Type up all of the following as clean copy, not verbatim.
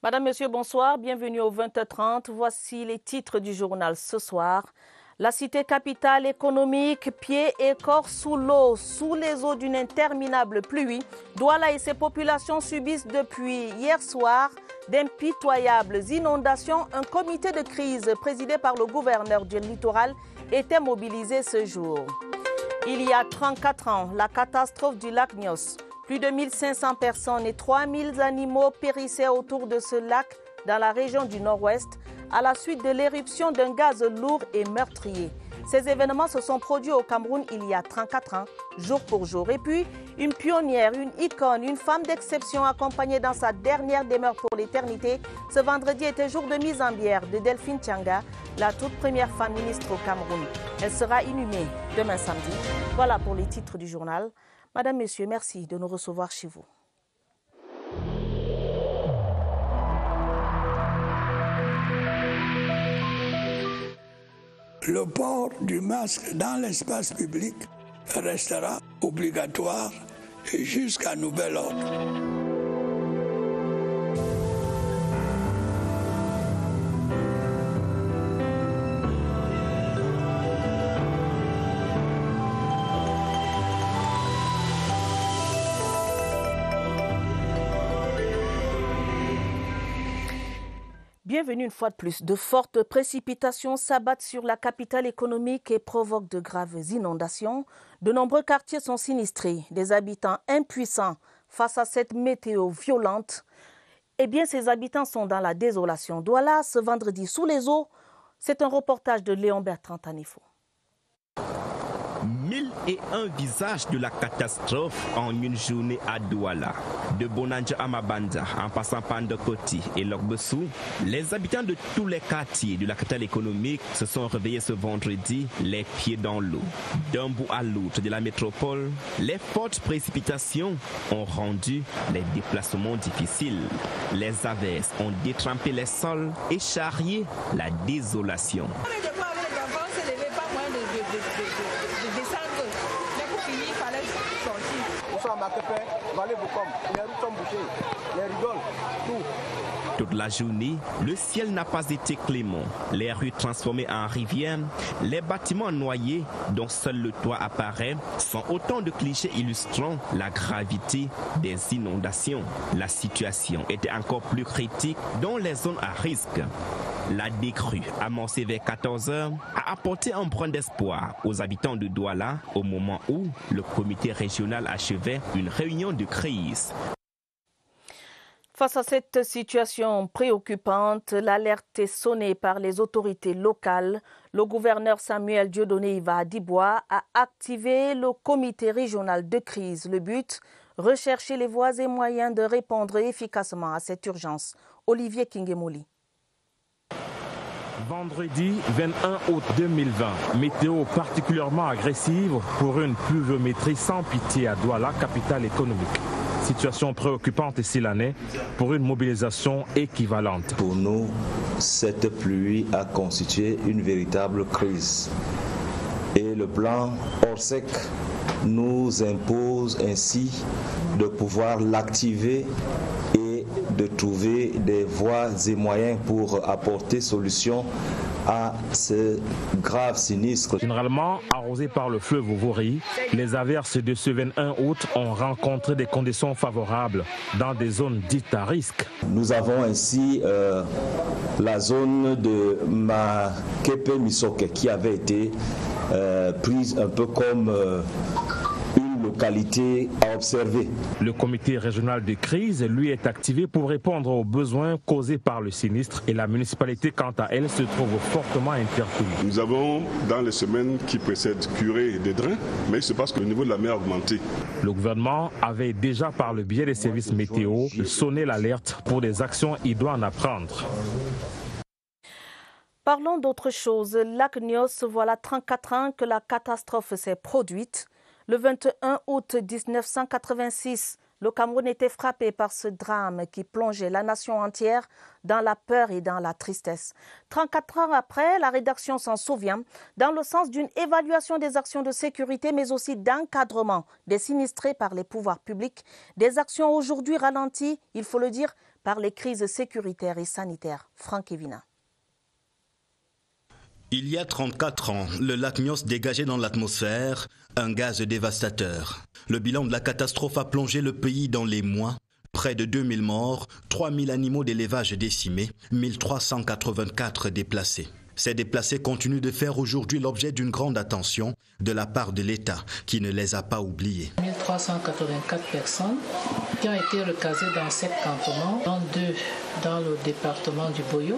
Madame, Monsieur, bonsoir. Bienvenue au 20h30. Voici les titres du journal ce soir. La cité capitale économique, pieds et corps sous l'eau, sous les eaux d'une interminable pluie. Douala et ses populations subissent depuis hier soir d'impitoyables inondations. Un comité de crise présidé par le gouverneur du littoral était mobilisé ce jour. Il y a 34 ans, la catastrophe du lac Nyos. Plus de 1500 personnes et 3000 animaux périssaient autour de ce lac dans la région du Nord-Ouest à la suite de l'éruption d'un gaz lourd et meurtrier. Ces événements se sont produits au Cameroun il y a 34 ans, jour pour jour. Et puis, une pionnière, une icône, une femme d'exception accompagnée dans sa dernière demeure pour l'éternité. Ce vendredi était jour de mise en bière de Delphine Tianga, la toute première femme ministre au Cameroun. Elle sera inhumée demain samedi. Voilà pour les titres du journal. Madame, Messieurs, merci de nous recevoir chez vous. Le port du masque dans l'espace public restera obligatoire jusqu'à nouvel ordre. Bienvenue une fois de plus. De fortes précipitations s'abattent sur la capitale économique et provoquent de graves inondations. De nombreux quartiers sont sinistrés. Des habitants impuissants face à cette météo violente. Eh bien, ces habitants sont dans la désolation. Douala, ce vendredi, sous les eaux. C'est un reportage de Léon Bertrand Tanifo. 1001 visages de la catastrophe en une journée à Douala. De Bonanja à Mabanda, en passant par Ndokoti et Logbessou, les habitants de tous les quartiers de la capitale économique se sont réveillés ce vendredi, les pieds dans l'eau. D'un bout à l'autre de la métropole, les fortes précipitations ont rendu les déplacements difficiles. Les averses ont détrempé les sols et charrié la désolation. Toute la journée, le ciel n'a pas été clément. Les rues transformées en rivières, les bâtiments noyés dont seul le toit apparaît sont autant de clichés illustrant la gravité des inondations. La situation était encore plus critique dans les zones à risque. La décrue, amorcée vers 14 h, a apporté un brin d'espoir aux habitants de Douala au moment où le comité régional achevait une réunion de crise. Face à cette situation préoccupante, l'alerte est sonnée par les autorités locales. Le gouverneur Samuel Dieudonné Iva Adibois a activé le comité régional de crise. Le but, rechercher les voies et moyens de répondre efficacement à cette urgence. Olivier Kingemoli. Vendredi 21 août 2020, météo particulièrement agressive pour une pluviométrie sans pitié à Douala, capitale économique. Situation préoccupante ici l'année pour une mobilisation équivalente. Pour nous, cette pluie a constitué une véritable crise. Et le plan Orsec nous impose ainsi de pouvoir l'activer et de trouver des voies et moyens pour apporter solution à ce grave sinistre. Généralement arrosé par le fleuve Vori, les averses de ce 21 août ont rencontré des conditions favorables dans des zones dites à risque. Nous avons ainsi la zone de Makepe Misoke qui avait été prise un peu comme une localité à observer. Le comité régional de crise, lui, est activé pour répondre aux besoins causés par le sinistre et la municipalité, quant à elle, se trouve fortement interpellée. Nous avons, dans les semaines qui précèdent, curé des drains, mais il se passe que le niveau de la mer a augmenté. Le gouvernement avait déjà, par le biais des services météo, sonné l'alerte pour des actions idoines à prendre. Parlons d'autre chose. Lac Nyos, voilà 34 ans que la catastrophe s'est produite. Le 21 août 1986, le Cameroun était frappé par ce drame qui plongeait la nation entière dans la peur et dans la tristesse. 34 ans après, la rédaction s'en souvient, dans le sens d'une évaluation des actions de sécurité, mais aussi d'encadrement des sinistrés par les pouvoirs publics. Des actions aujourd'hui ralenties, il faut le dire, par les crises sécuritaires et sanitaires. Franck Evina. Il y a 34 ans, le lac Nyos dégageait dans l'atmosphère un gaz dévastateur. Le bilan de la catastrophe a plongé le pays dans les mois. Près de 2000 morts, 3000 animaux d'élevage décimés, 1384 déplacés. Ces déplacés continuent de faire aujourd'hui l'objet d'une grande attention de la part de l'État, qui ne les a pas oubliés. 1384 personnes qui ont été recasées dans 7 campements, dont 2 dans le département du Boyo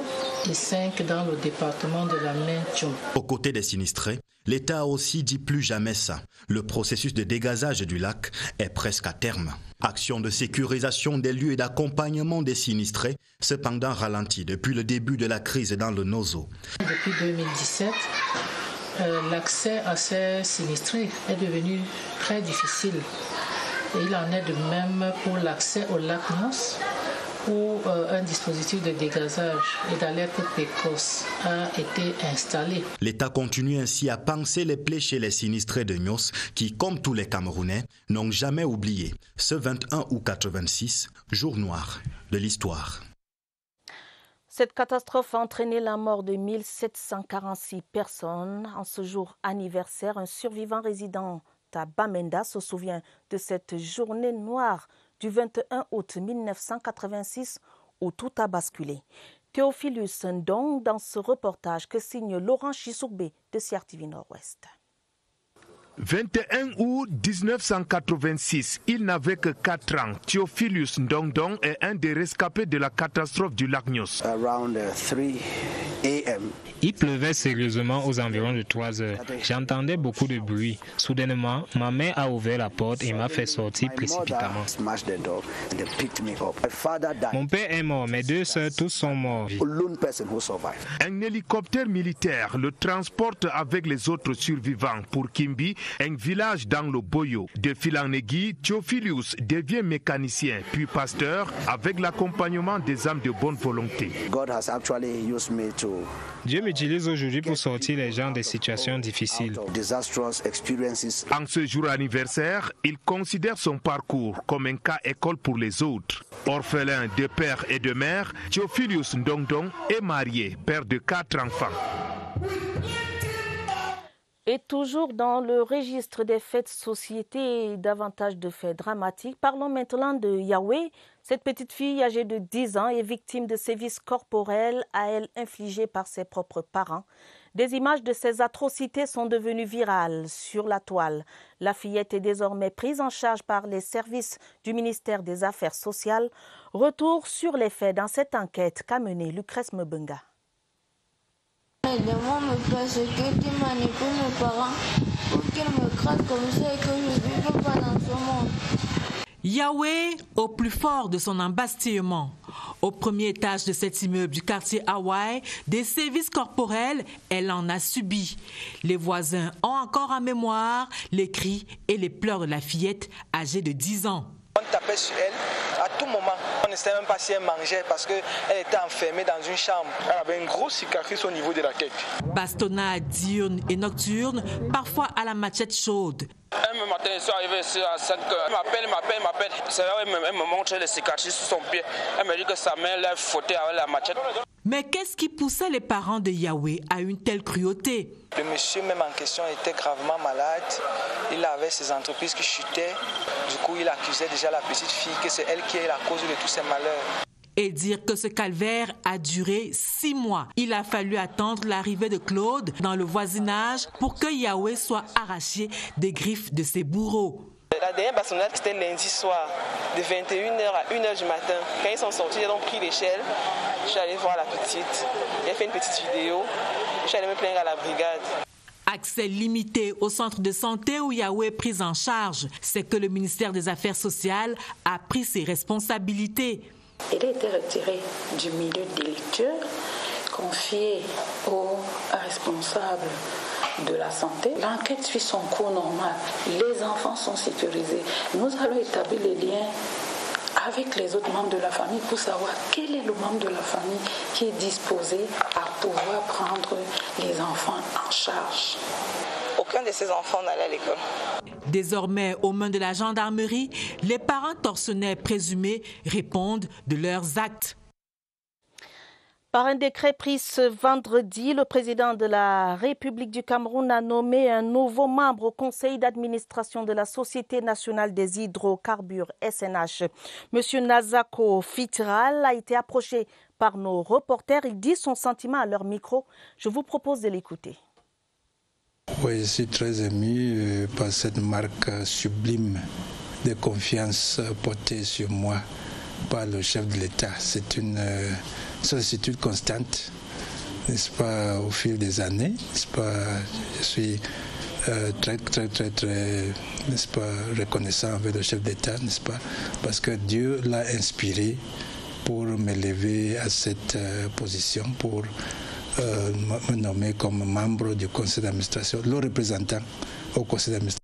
et 5 dans le département de la Main-Tchoum. Aux côtés des sinistrés, l'État a aussi dit plus jamais ça. Le processus de dégazage du lac est presque à terme. Action de sécurisation des lieux et d'accompagnement des sinistrés, cependant ralentie depuis le début de la crise dans le Nozo. Depuis 2017, l'accès à ces sinistrés est devenu très difficile. Et il en est de même pour l'accès au lac Nyos, où un dispositif de dégazage et d'alerte précoce a été installé. L'État continue ainsi à panser les plaies chez les sinistrés de Nyos qui, comme tous les Camerounais, n'ont jamais oublié ce 21 août 86, jour noir de l'histoire. Cette catastrophe a entraîné la mort de 1746 personnes. En ce jour anniversaire, un survivant résident à Bamenda se souvient de cette journée noire du 21 août 1986 où tout a basculé. Théophilus Ndong dans ce reportage que signe Laurent Chissoukbe de CRTV Nord-Ouest. 21 août 1986, il n'avait que 4 ans. Théophilus Ndong est un des rescapés de la catastrophe du lac Nyos. Il pleuvait sérieusement aux environs de 3 heures. J'entendais beaucoup de bruit. Soudainement, ma mère a ouvert la porte et m'a fait sortir précipitamment. Mon père est mort, mes 2 sœurs, tous sont morts. Un hélicoptère militaire le transporte avec les autres survivants pour Kimbi, un village dans le Boyo. De fil en aiguille, Théophilus devient mécanicien, puis pasteur, avec l'accompagnement des âmes de bonne volonté. Dieu m'utilise aujourd'hui pour sortir les gens des situations difficiles. En ce jour anniversaire, il considère son parcours comme un cas école pour les autres. Orphelin de père et de mère, Théophilus Ndong est marié, père de 4 enfants. Et toujours dans le registre des faits de société et davantage de faits dramatiques, parlons maintenant de Yahweh. Cette petite fille âgée de 10 ans est victime de sévices corporels à elle infligés par ses propres parents. Des images de ces atrocités sont devenues virales sur la toile. La fillette est désormais prise en charge par les services du ministère des Affaires sociales. Retour sur les faits dans cette enquête qu'a menée Lucrèce Mbenga. Aide-moi, me faire ce que tu manipules mes parents pour qu'ils me crachent comme ça et que je ne vive pas dans ce monde. Yahweh au plus fort de son embastillement. Au premier étage de cet immeuble du quartier Hawaï, des sévices corporels, elle en a subi. Les voisins ont encore en mémoire les cris et les pleurs de la fillette âgée de 10 ans. On tapait sur elle à tout moment. On ne savait même pas si elle mangeait parce qu'elle était enfermée dans une chambre. Elle avait une grosse cicatrice au niveau de la tête. Bastonnade diurne et nocturne, parfois à la machette chaude. Un matin, je suis arrivé ici à 5 heures. Elle m'appelle. C'est là où elle me montre les cicatrices sur son pied. Elle me dit que sa mère l'a fouetté avec la machette. Mais qu'est-ce qui poussait les parents de Yahweh à une telle cruauté? Le monsieur même en question était gravement malade. Il avait ses entreprises qui chutaient. Du coup, il accusait déjà la petite fille que c'est elle qui est la cause de tous ces malheurs. Et dire que ce calvaire a duré 6 mois. Il a fallu attendre l'arrivée de Claude dans le voisinage pour que Yahweh soit arraché des griffes de ses bourreaux. La dernière bastonnade, c'était lundi soir, de 21h à 1h du matin. Quand ils sont sortis, ils ont pris l'échelle. Je suis allé voir la petite. J'ai fait une petite vidéo. Je suis allé me plaindre à la brigade. Accès limité au centre de santé où Yahweh est pris en charge. C'est que le ministère des Affaires sociales a pris ses responsabilités. Il a été retiré du milieu de lecture, confié aux responsables de la santé. L'enquête suit son cours normal. Les enfants sont sécurisés. Nous allons établir les liens avec les autres membres de la famille pour savoir quel est le membre de la famille qui est disposé à pouvoir prendre les enfants en charge. aucun de ses enfants n'allait à l'école. Désormais, aux mains de la gendarmerie, les parents tortionnaires présumés répondent de leurs actes. Par un décret pris ce vendredi, le président de la République du Cameroun a nommé un nouveau membre au conseil d'administration de la Société nationale des hydrocarbures SNH. Monsieur Nazako Fitral a été approché par nos reporters. Il dit son sentiment à leur micro. Je vous propose de l'écouter. Oui, je suis très ému par cette marque sublime de confiance portée sur moi par le chef de l'État. C'est une sollicitude constante, n'est-ce pas, au fil des années, n'est-ce pas. Je suis très, n'est-ce pas, reconnaissant avec le chef d'État, n'est-ce pas, parce que Dieu l'a inspiré pour m'élever à cette position, pour me nommer comme membre du conseil d'administration, le représentant au conseil d'administration.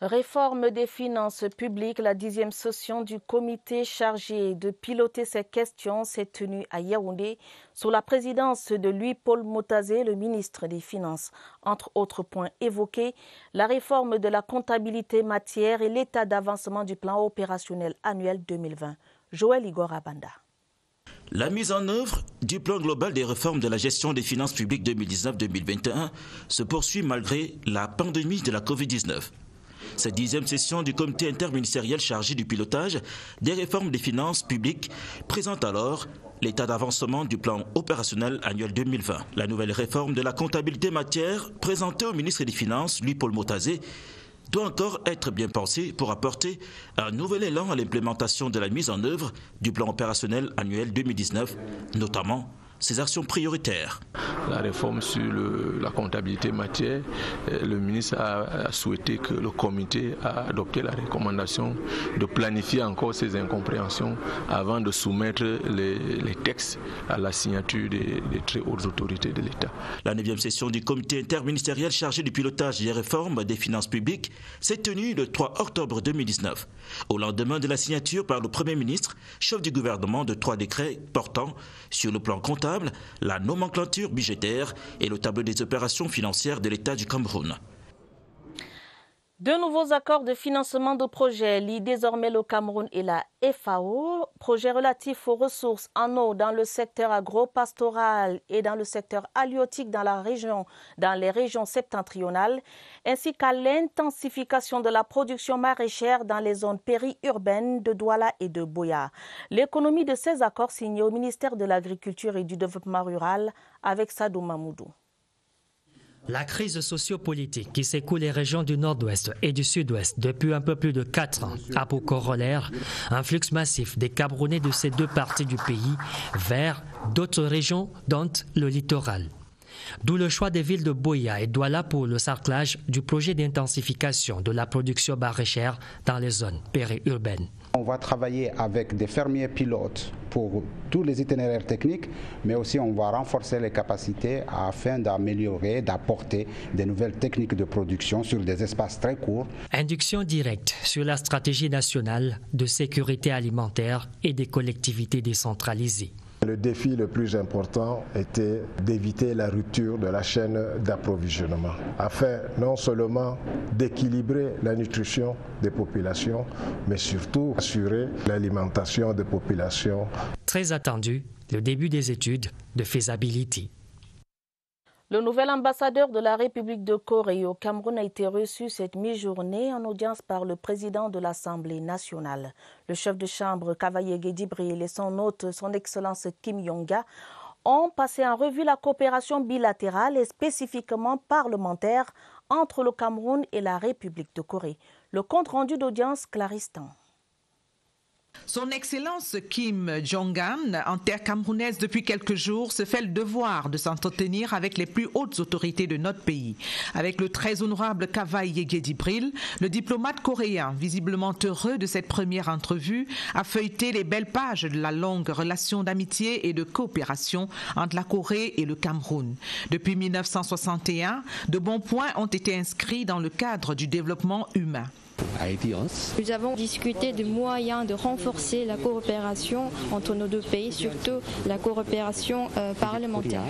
Réforme des finances publiques, la 10e session du comité chargé de piloter ces questions s'est tenue à Yaoundé sous la présidence de Louis-Paul Motazé, le ministre des Finances. Entre autres points évoqués, la réforme de la comptabilité matière et l'état d'avancement du plan opérationnel annuel 2020. Joël Igor Abanda. La mise en œuvre du plan global des réformes de la gestion des finances publiques 2019-2021 se poursuit malgré la pandémie de la Covid-19. Cette 10e session du comité interministériel chargé du pilotage des réformes des finances publiques présente alors l'état d'avancement du plan opérationnel annuel 2020. La nouvelle réforme de la comptabilité matière présentée au ministre des Finances, Louis-Paul Motazé, doit encore être bien pensée pour apporter un nouvel élan à l'implémentation de la mise en œuvre du plan opérationnel annuel 2019, notamment ses actions prioritaires. La réforme sur la comptabilité matière, le ministre a souhaité que le comité a adopté la recommandation de planifier encore ces incompréhensions avant de soumettre les textes à la signature des très hautes autorités de l'État. La 9e session du comité interministériel chargé du pilotage des réformes des finances publiques s'est tenue le 3 octobre 2019, au lendemain de la signature par le Premier ministre, chef du gouvernement, de 3 décrets portant sur le plan comptable, la nomenclature budgétaire et le tableau des opérations financières de l'État du Cameroun. De nouveaux accords de financement de projets lient désormais le Cameroun et la FAO, projets relatifs aux ressources en eau dans le secteur agro-pastoral et dans le secteur halieutique dans les régions septentrionales, ainsi qu'à l'intensification de la production maraîchère dans les zones périurbaines de Douala et de Boya. L'économie de ces accords signés au ministère de l'Agriculture et du Développement rural avec Sadou Mamoudou. La crise sociopolitique qui secoue les régions du nord-ouest et du sud-ouest depuis un peu plus de 4 ans a pour corollaire un flux massif des Camerounais de ces deux parties du pays vers d'autres régions, dont le littoral. D'où le choix des villes de Boya et Douala pour le sarclage du projet d'intensification de la production maraîchère dans les zones périurbaines. On va travailler avec des fermiers pilotes pour tous les itinéraires techniques, mais aussi on va renforcer les capacités afin d'améliorer, d'apporter des nouvelles techniques de production sur des espaces très courts. Induction directe sur la stratégie nationale de sécurité alimentaire et des collectivités décentralisées. Le défi le plus important était d'éviter la rupture de la chaîne d'approvisionnement, afin non seulement d'équilibrer la nutrition des populations, mais surtout assurer l'alimentation des populations. Très attendu, le début des études de faisabilité. Le nouvel ambassadeur de la République de Corée au Cameroun a été reçu cette mi-journée en audience par le président de l'Assemblée nationale. Le chef de chambre Cavaye Guédibril et son hôte, son Excellence Kim Yong-ga, ont passé en revue la coopération bilatérale et spécifiquement parlementaire entre le Cameroun et la République de Corée. Le compte-rendu d'audience Claristan. Son Excellence Kim Jong-un, en terre camerounaise depuis quelques jours, se fait le devoir de s'entretenir avec les plus hautes autorités de notre pays. Avec le très honorable Cavaye Guédibril, le diplomate coréen, visiblement heureux de cette première entrevue, a feuilleté les belles pages de la longue relation d'amitié et de coopération entre la Corée et le Cameroun. Depuis 1961, de bons points ont été inscrits dans le cadre du développement humain. Nous avons discuté des moyens de renforcer la coopération entre nos deux pays, surtout la coopération parlementaire.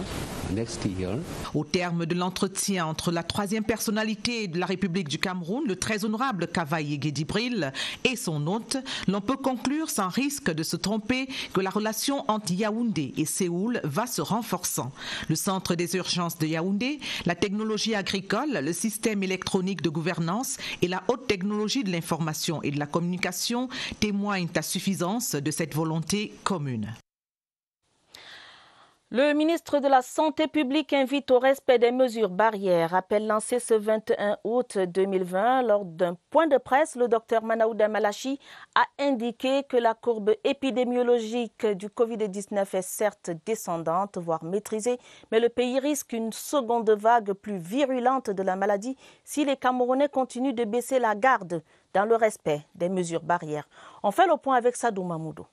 Au terme de l'entretien entre la troisième personnalité de la République du Cameroun, le très honorable Kavaye Guédibril, et son hôte, l'on peut conclure sans risque de se tromper que la relation entre Yaoundé et Séoul va se renforçant. Le centre des urgences de Yaoundé, la technologie agricole, le système électronique de gouvernance et la haute technologie de l'information et de la communication témoignent à suffisance de cette volonté commune. Le ministre de la Santé publique invite au respect des mesures barrières. Appel lancé ce 21 août 2020 lors d'un point de presse, le docteur Manaouda Malachi a indiqué que la courbe épidémiologique du Covid-19 est certes descendante, voire maîtrisée, mais le pays risque une seconde vague plus virulente de la maladie si les Camerounais continuent de baisser la garde dans le respect des mesures barrières. On fait le point avec Sadou Mamoudou.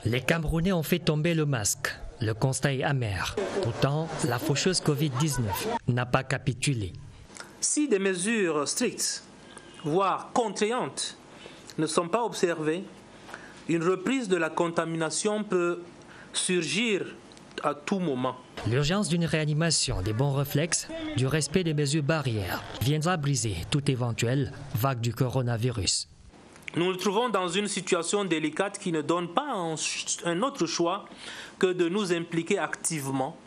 Les Camerounais ont fait tomber le masque. Le constat est amer. Pourtant, la faucheuse Covid-19 n'a pas capitulé. Si des mesures strictes, voire contraignantes, ne sont pas observées, une reprise de la contamination peut surgir à tout moment. L'urgence d'une réanimation, des bons réflexes, du respect des mesures barrières viendra briser toute éventuelle vague du coronavirus. Nous nous trouvons dans une situation délicate qui ne donne pas un autre choix que de nous impliquer activement,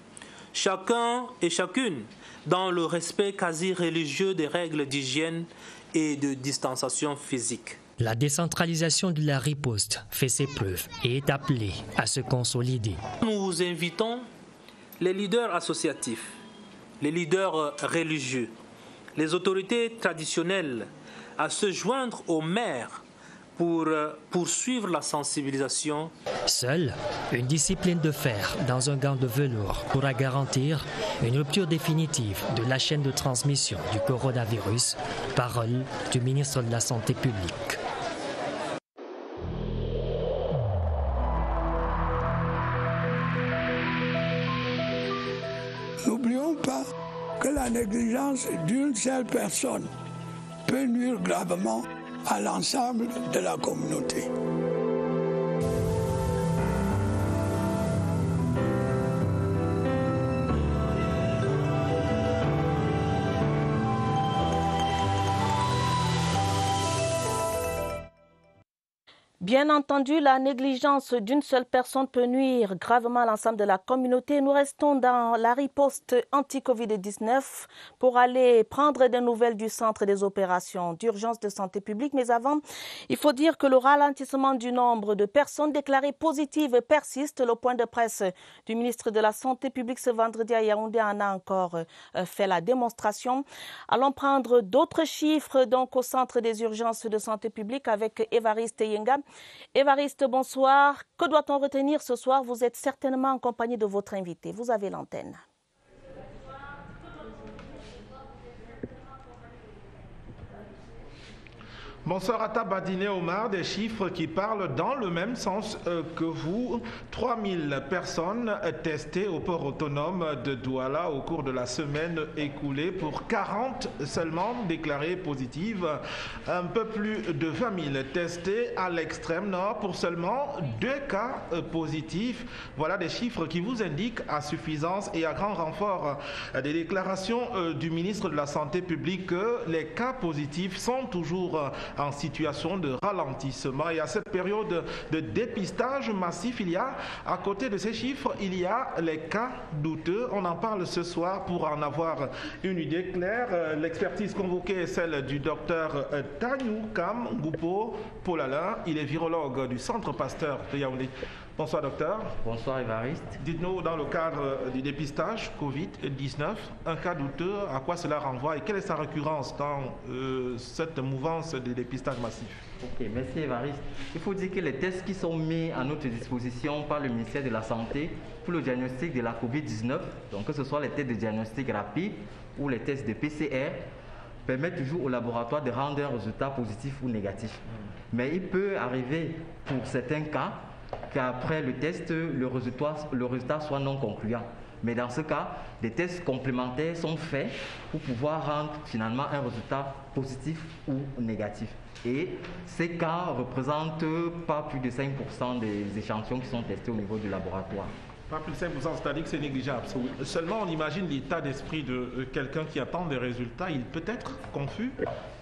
chacun et chacune, dans le respect quasi religieux des règles d'hygiène et de distanciation physique. La décentralisation de la riposte fait ses preuves et est appelée à se consolider. Nous invitons les leaders associatifs, les leaders religieux, les autorités traditionnelles à se joindre aux maires pour poursuivre la sensibilisation. Seule une discipline de fer dans un gant de velours pourra garantir une rupture définitive de la chaîne de transmission du coronavirus. Parole du ministre de la Santé publique. N'oublions pas que la négligence d'une seule personne peut nuire gravement à l'ensemble de la communauté. Bien entendu, la négligence d'une seule personne peut nuire gravement à l'ensemble de la communauté. Nous restons dans la riposte anti-Covid-19 pour aller prendre des nouvelles du centre des opérations d'urgence de santé publique. Mais avant, il faut dire que le ralentissement du nombre de personnes déclarées positives persiste. Le point de presse du ministre de la Santé publique ce vendredi à Yaoundé en a encore fait la démonstration. Allons prendre d'autres chiffres donc au centre des urgences de santé publique avec Évariste Yenga. Évariste, bonsoir. Que doit-on retenir ce soir? Vous êtes certainement en compagnie de votre invité. Vous avez l'antenne. Bonsoir à Tabadine Omar, des chiffres qui parlent dans le même sens que vous. 3000 personnes testées au port autonome de Douala au cours de la semaine écoulée pour 40 seulement déclarées positives. Un peu plus de 20 000 testés à l'extrême nord pour seulement 2 cas positifs. Voilà des chiffres qui vous indiquent à suffisance et à grand renfort des déclarations du ministre de la Santé publique que les cas positifs sont toujours en situation de ralentissement. Et à cette période de dépistage massif, il y a, à côté de ces chiffres, il y a les cas douteux. On en parle ce soir pour en avoir une idée claire. L'expertise convoquée est celle du docteur Tanyou Kam Goupo Polala. Il est virologue du Centre Pasteur de Yaoundé. Bonsoir docteur. Bonsoir Évariste. Dites-nous, dans le cadre du dépistage Covid-19, un cas douteux, à quoi cela renvoie et quelle est sa récurrence dans cette mouvance de dépistage massif? Ok, merci Évariste. Il faut dire que les tests qui sont mis à notre disposition par le ministère de la Santé pour le diagnostic de la Covid-19, donc que ce soit les tests de diagnostic rapide ou les tests de PCR, permettent toujours au laboratoire de rendre un résultat positif ou négatif. Mais il peut arriver pour certains cas qu'après le test, le résultat soit non concluant. Mais dans ce cas, des tests complémentaires sont faits pour pouvoir rendre finalement un résultat positif ou négatif. Et ces cas représentent pas plus de 5% des échantillons qui sont testés au niveau du laboratoire. Pas plus de 5%, c'est-à-dire que c'est négligeable. Seulement, on imagine l'état d'esprit de quelqu'un qui attend des résultats. Il peut être confus.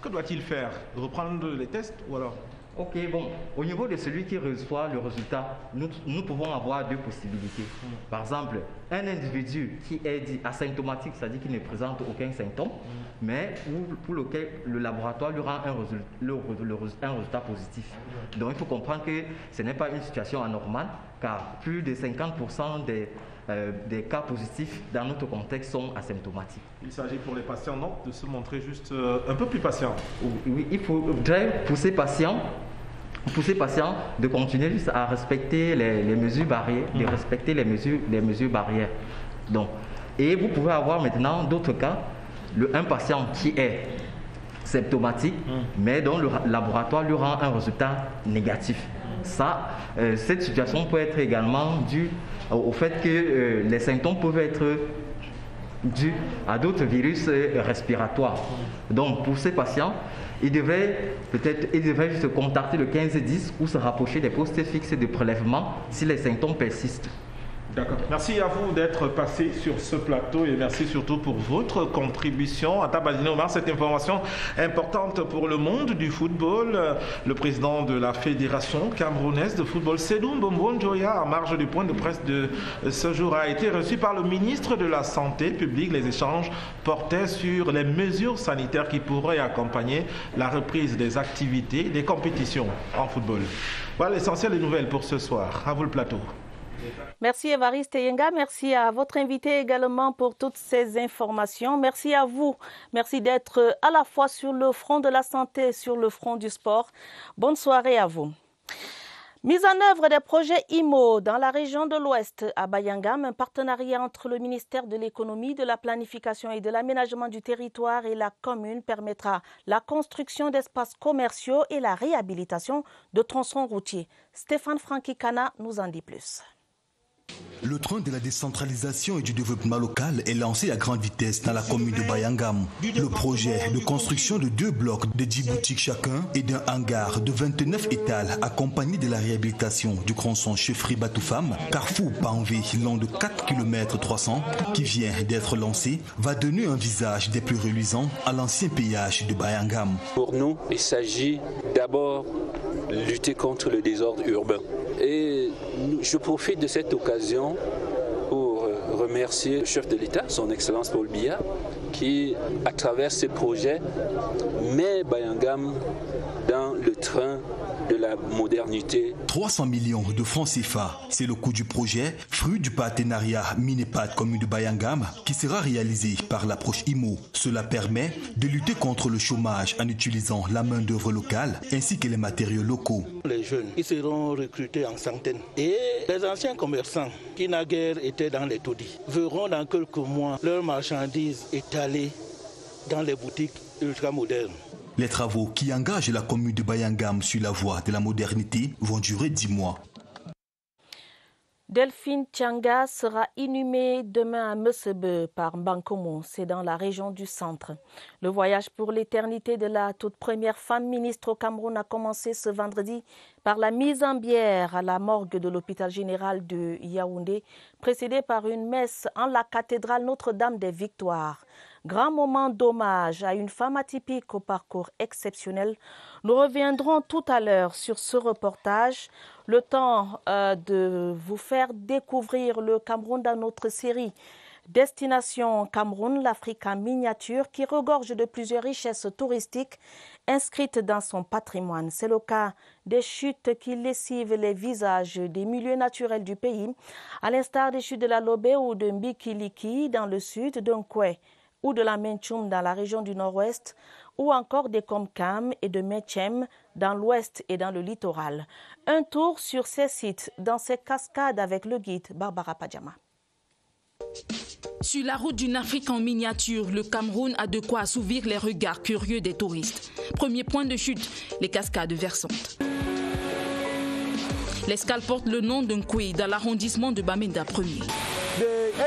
Que doit-il faire? Reprendre les tests ou alors? Ok, bon, au niveau de celui qui reçoit le résultat, nous pouvons avoir deux possibilités. Par exemple, un individu qui est dit asymptomatique, c'est-à-dire qu'il ne présente aucun symptôme, mais pour lequel le laboratoire lui rend un résultat positif. Donc il faut comprendre que ce n'est pas une situation anormale, car plus de 50% des cas positifs dans notre contexte sont asymptomatiques. Il s'agit pour les patients, non, de se montrer juste un peu plus patient. Oui, il faudrait pousser patients de continuer juste à respecter les mesures barrières, de respecter les mesures barrières. Donc, et vous pouvez avoir maintenant d'autres cas, un patient qui est symptomatique, mais dont le laboratoire lui rend un résultat négatif. Ça, cette situation peut être également due au fait que les symptômes peuvent être dus à d'autres virus respiratoires. Donc, pour ces patients, ils devraient juste contacter le 1510 ou se rapprocher des postes fixes de prélèvement si les symptômes persistent. D'accord. Merci à vous d'être passé sur ce plateau et merci surtout pour votre contribution à Tabadine Omar. Cette information importante pour le monde du football. Le président de la Fédération camerounaise de football, Sédou Mbombo Njoya, en marge du point de presse de ce jour, a été reçu par le ministre de la Santé publique. Les échanges portaient sur les mesures sanitaires qui pourraient accompagner la reprise des activités, des compétitions en football. Voilà l'essentiel des nouvelles pour ce soir. À vous le plateau. Merci Évariste Yenga, merci à votre invité également pour toutes ces informations. Merci à vous, merci d'être à la fois sur le front de la santé et sur le front du sport. Bonne soirée à vous. Mise en œuvre des projets IMO dans la région de l'Ouest à Bayangam, un partenariat entre le ministère de l'Économie, de la Planification et de l'Aménagement du territoire et la commune permettra la construction d'espaces commerciaux et la réhabilitation de tronçons routiers. Stéphane Frankikana nous en dit plus. Le train de la décentralisation et du développement local est lancé à grande vitesse dans la commune de Bayangam. Le projet de construction de 2 blocs de 10 boutiques chacun et d'un hangar de 29 étals accompagné de la réhabilitation du tronçon Chefri Batoufam, carrefour Panvé long de 4 km 300 qui vient d'être lancé, va donner un visage des plus reluisants à l'ancien péage de Bayangam. Pour nous, il s'agit d'abord de lutter contre le désordre urbain. Et je profite de cette occasion pour remercier le chef de l'État, son Excellence Paul Biya, qui, à travers ces projets, met Bayangam dans le train de la modernité. 300 millions de francs CFA, c'est le coût du projet, fruit du partenariat Minepad commune de Bayangam, qui sera réalisé par l'approche IMO. Cela permet de lutter contre le chômage en utilisant la main-d'œuvre locale ainsi que les matériaux locaux. Les jeunes, ils seront recrutés en centaines. Et les anciens commerçants qui naguère étaient dans les taudis verront dans quelques mois leurs marchandises étalées dans les boutiques ultramodernes. Les travaux qui engagent la commune de Bayangam sur la voie de la modernité vont durer 10 mois. Delphine Tianga sera inhumée demain à Messebe par Bankomo, c'est dans la région du centre. Le voyage pour l'éternité de la toute première femme ministre au Cameroun a commencé ce vendredi par la mise en bière à la morgue de l'hôpital général de Yaoundé, précédée par une messe en la cathédrale Notre-Dame des Victoires. Grand moment d'hommage à une femme atypique au parcours exceptionnel. Nous reviendrons tout à l'heure sur ce reportage. Le temps de vous faire découvrir le Cameroun dans notre série Destination Cameroun, l'Afrique en miniature, qui regorge de plusieurs richesses touristiques inscrites dans son patrimoine. C'est le cas des chutes qui lessivent les visages des milieux naturels du pays, à l'instar des chutes de la Lobé ou de Mbikiliki dans le sud, d'Unkwe ou de la Menchoum dans la région du nord-ouest, ou encore des Komkam et de Metchem dans l'ouest et dans le littoral. Un tour sur ces sites, dans ces cascades avec le guide Barbara Padjama. Sur la route d'une Afrique en miniature, le Cameroun a de quoi assouvir les regards curieux des touristes. Premier point de chute, les cascades versantes. L'escale porte le nom d'un Koué dans l'arrondissement de Bamenda 1er. The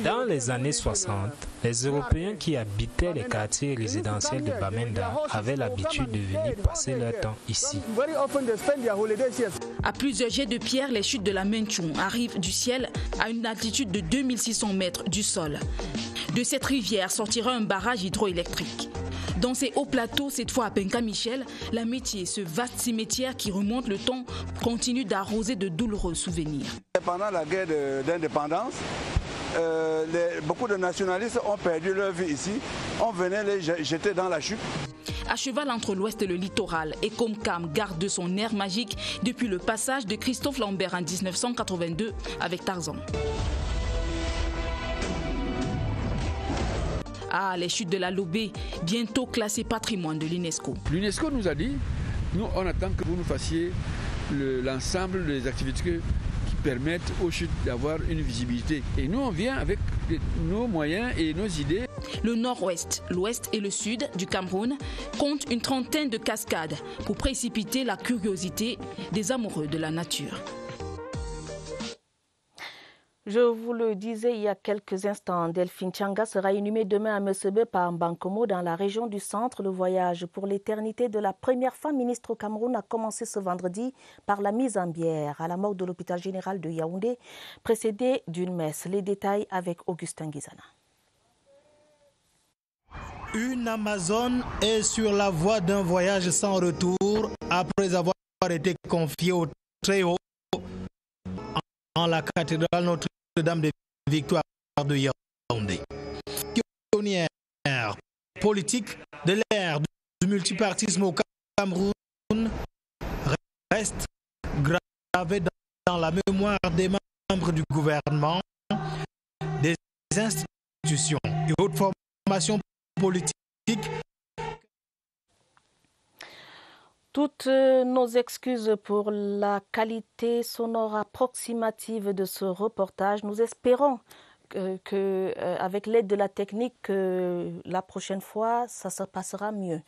Dans les années 60, les Européens qui habitaient les quartiers résidentiels de Bamenda avaient l'habitude de venir passer leur temps ici. À plusieurs jets de pierre, les chutes de la Menchung arrivent du ciel à une altitude de 2600 mètres du sol. De cette rivière sortira un barrage hydroélectrique. Dans ces hauts plateaux, cette fois à Penka-Michel, la Métier, ce vaste cimetière qui remonte le temps, continue d'arroser de douloureux souvenirs. Pendant la guerre d'indépendance, beaucoup de nationalistes ont perdu leur vie ici. On venait les jeter dans la chute. À cheval entre l'ouest et le littoral, Ekomkam garde son air magique depuis le passage de Christophe Lambert en 1982 avec Tarzan. Ah, les chutes de la Lobé, bientôt classées patrimoine de l'UNESCO. L'UNESCO nous a dit, nous on attend que vous nous fassiez l'ensemble des activités qui permettent aux chutes d'avoir une visibilité. Et nous on vient avec nos moyens et nos idées. Le nord-ouest, l'ouest et le sud du Cameroun comptent une trentaine de cascades pour précipiter la curiosité des amoureux de la nature. Je vous le disais il y a quelques instants, Delphine Changa sera inhumée demain à Mesebe par Mbankomo dans la région du centre. Le voyage pour l'éternité de la première femme ministre au Cameroun a commencé ce vendredi par la mise en bière à la morgue de l'hôpital général de Yaoundé, précédée d'une messe. Les détails avec Augustin Guizana. Une Amazone est sur la voie d'un voyage sans retour après avoir été confiée au Très-Haut en la cathédrale Notre-Dame des Victoires de Yaoundé. Pionnière politique de l'ère du multipartisme au Cameroun reste gravée dans la mémoire des membres du gouvernement, des institutions et autres formations politiques. Toutes nos excuses pour la qualité sonore approximative de ce reportage. Nous espérons qu'avec l'aide de la technique, la prochaine fois, ça se passera mieux.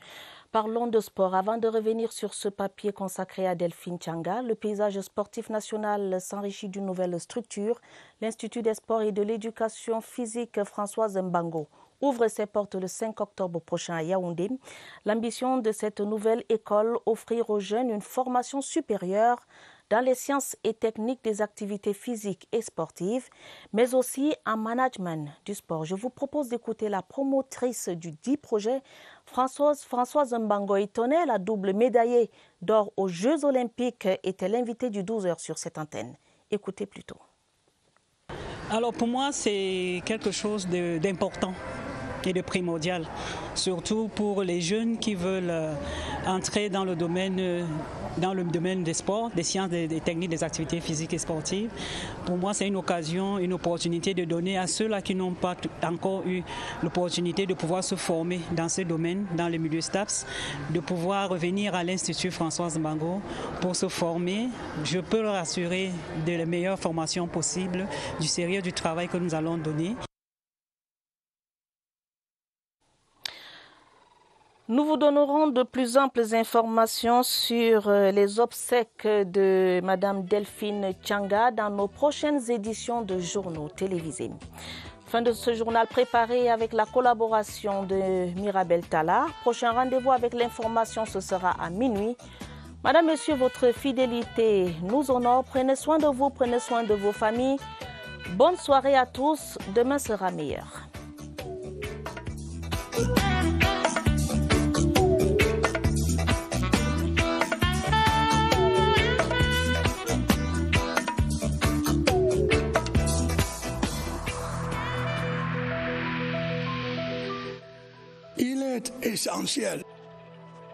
Parlons de sport. Avant de revenir sur ce papier consacré à Delphine Changa, le paysage sportif national s'enrichit d'une nouvelle structure. L'Institut des sports et de l'éducation physique Françoise Mbango ouvre ses portes le 5 octobre prochain à Yaoundé. L'ambition de cette nouvelle école, offrir aux jeunes une formation supérieure dans les sciences et techniques des activités physiques et sportives, mais aussi en management du sport. Je vous propose d'écouter la promotrice du dit projet, Françoise Mbango Étonnet, la double médaillée d'or aux Jeux Olympiques, était l'invitée du 12h sur cette antenne. Écoutez plutôt. Alors pour moi, c'est quelque chose d'important et de primordial, surtout pour les jeunes qui veulent entrer dans le domaine des sports, des sciences, des techniques, des activités physiques et sportives. Pour moi, c'est une occasion, une opportunité de donner à ceux-là qui n'ont pas encore eu l'opportunité de pouvoir se former dans ce domaine, dans le milieu STAPS, de pouvoir revenir à l'Institut Françoise Mbango pour se former. Je peux leur assurer de la meilleure formation possible, du sérieux du travail que nous allons donner. Nous vous donnerons de plus amples informations sur les obsèques de Mme Delphine Changa dans nos prochaines éditions de journaux télévisés. Fin de ce journal préparé avec la collaboration de Mirabel Tala. Prochain rendez-vous avec l'information, ce sera à minuit. Madame, Monsieur, votre fidélité nous honore. Prenez soin de vous, prenez soin de vos familles. Bonne soirée à tous. Demain sera meilleur. Il est essentiel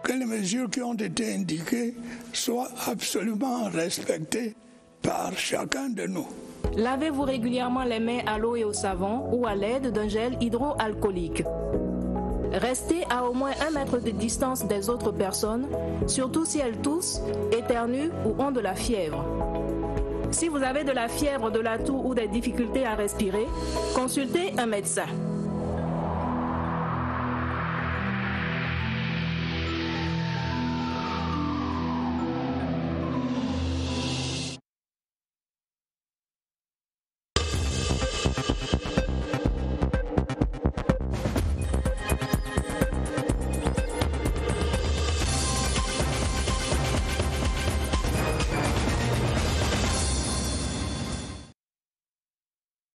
que les mesures qui ont été indiquées soient absolument respectées par chacun de nous. Lavez-vous régulièrement les mains à l'eau et au savon ou à l'aide d'un gel hydroalcoolique. Restez à au moins 1 mètre de distance des autres personnes, surtout si elles toussent, éternuent ou ont de la fièvre. Si vous avez de la fièvre, de la toux ou des difficultés à respirer, consultez un médecin.